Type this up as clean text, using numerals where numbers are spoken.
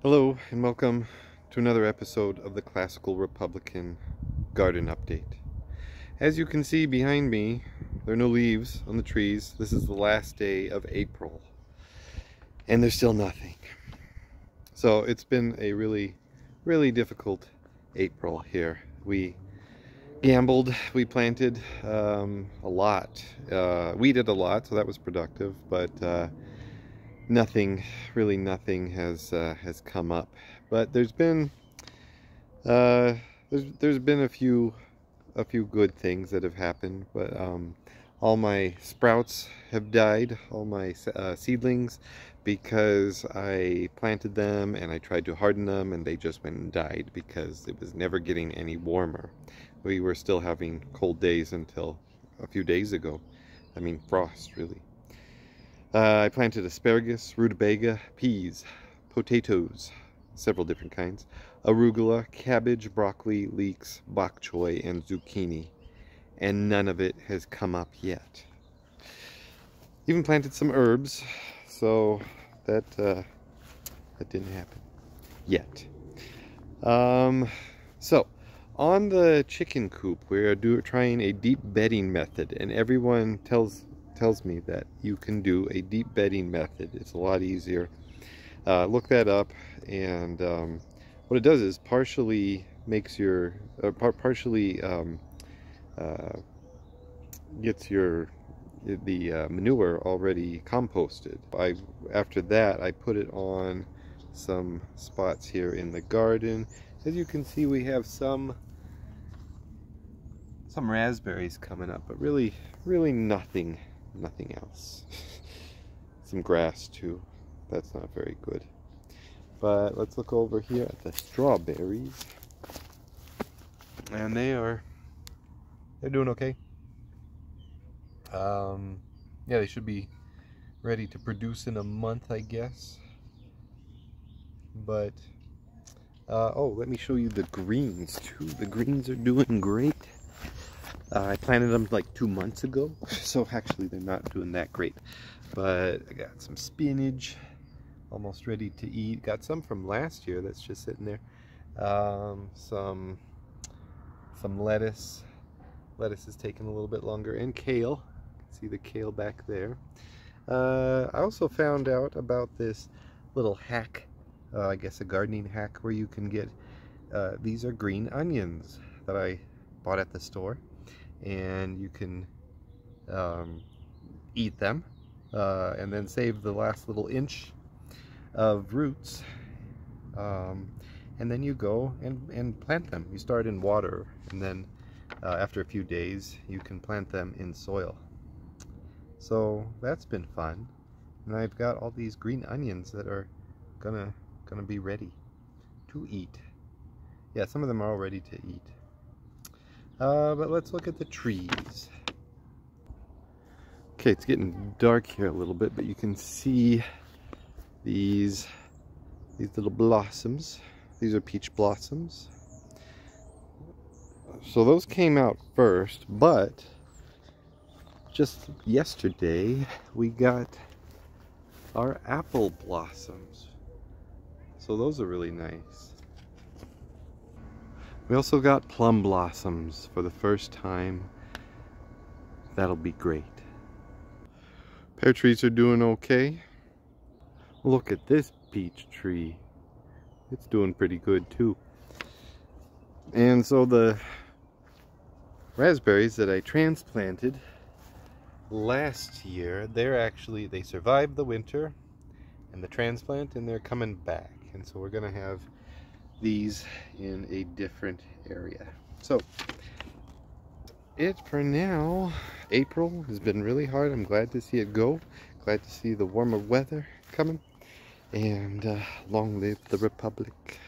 Hello and welcome to another episode of the Classical Republican Garden Update. As you can see behind me, there are no leaves on the trees. This is the last day of April and there's still nothing. So it's been a really difficult April here. We gambled, we planted a lot. We did a lot, so that was productive, but nothing has come up. But there's been there's been a few good things that have happened. But all my sprouts have died, all my seedlings, because I planted them and I tried to harden them and they just went and died because it was never getting any warmer. We were still having cold days until a few days ago. I mean, frost, really. I planted asparagus, rutabaga, peas, potatoes, several different kinds, arugula, cabbage, broccoli, leeks, bok choy, and zucchini. And none of it has come up yet. Even planted some herbs, so that didn't happen yet. So on the chicken coop, we're trying a deep bedding method, and everyone tells me that you can do a deep bedding method. It's a lot easier. Look that up, and what it does is partially makes your gets the manure already composted. After that I put it on some spots here in the garden. As you can see, we have some raspberries coming up, but really nothing else. Some grass too. That's not very good. But let's look over here at the strawberries, and they're doing okay. Yeah, they should be ready to produce in a month, I guess. But oh, let me show you the greens too. The greens are doing great. I planted them like 2 months ago, so actually they're not doing that great. But I got some spinach almost ready to eat. Got some from last year that's just sitting there. Some lettuce. Lettuce is taking a little bit longer, and kale. You can see the kale back there. I also found out about this little hack, I guess a gardening hack, where you can get these are green onions that I bought at the store, and you can eat them and then save the last little inch of roots, and then you go and plant them. You start in water, and then after a few days you can plant them in soil. So that's been fun, and I've got all these green onions that are gonna be ready to eat. Yeah, some of them are all ready to eat. But let's look at the trees. Okay, it's getting dark here a little bit, but you can see these little blossoms. These are peach blossoms. So those came out first, but just yesterday we got our apple blossoms. So those are really nice. We also got plum blossoms for the first time. That'll be great. Pear trees are doing okay. Look at this peach tree. It's doing pretty good too. And so the raspberries that I transplanted last year, they survived the winter and the transplant, and they're coming back. And so we're gonna have these in a different area. So it for now. April has been really hard. I'm glad to see it go. Glad to see the warmer weather coming. And long live the Republic.